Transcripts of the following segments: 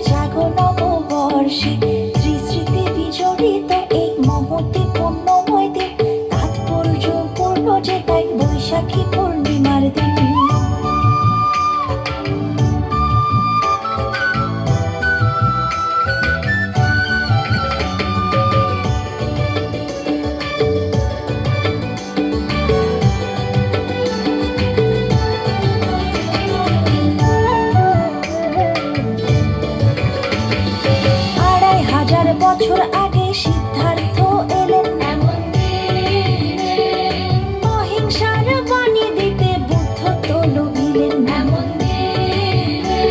জাগো নববর্ষে, স্মৃতি বিজড়িত এই মহতি পুণ্যময় দিন, তাৎপর্যপূর্ণ যে তাই বৈশাখী পূর্ণিমার দিন। বছর আগে সিদ্ধার্থ এলেন এমন দিনে, অহিংসার বাণী দিতে বুদ্ধ তো লোভিলেন এমন দিনে,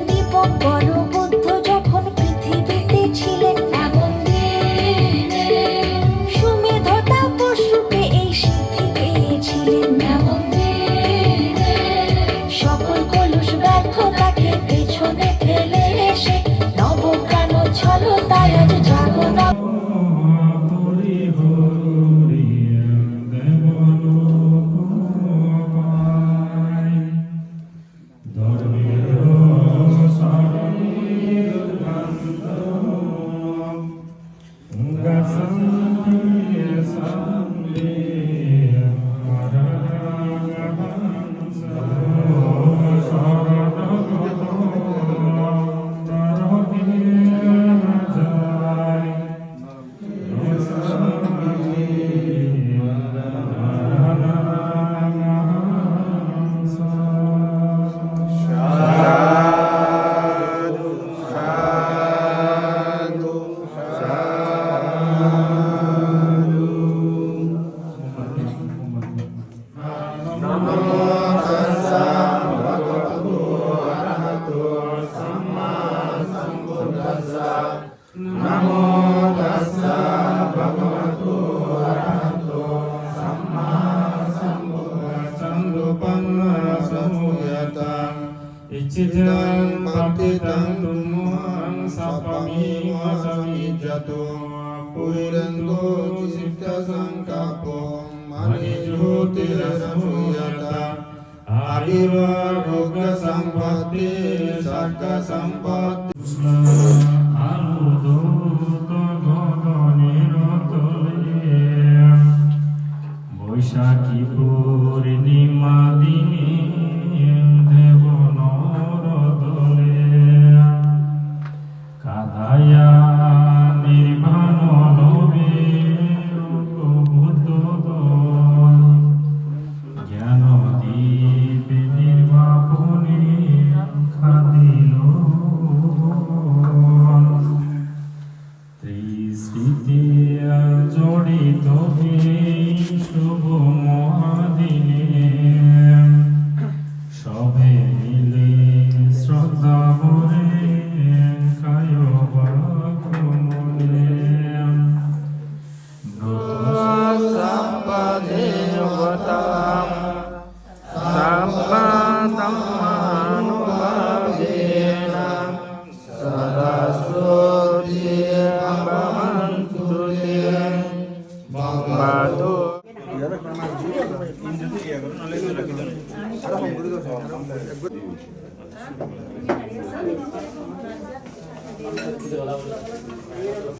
দীপঙ্কর বুদ্ধ যখন পৃথিবীতে ছিলেন এমন দিনে, সুমেধ তাপস রূপে এই সিদ্ধি পেয়েছিলেন এমন দিনে, সকল কলুষ ব্যর্থতাকে পেছনে ফেলে এসে নবপ্রাণ ছলো তাই আজ জাগো না। Namo tassa bhagavato arahato samma sambuddhassa panna samuyata ichitan patitan tumuhan sapami vasamijjato purendo citta sankapo manijyotir samuyata avivaroga sampatti sakka sampatti বৈশাখী পূর্ণিমা দিনে দেব নরদলে কাদায়া নির্বাণ নবে বুদ্ধ জ্ঞান দীপ নির্বাপনে খাদিল ত্রিস্মৃতি জড়িত শুভ মহাদিনে সবে মিলে শ্রদ্ধা ভরে কায় বাক্যমনে Sampadevatam Sampatammanubhavena Saraswati Bhavantu Bhavantu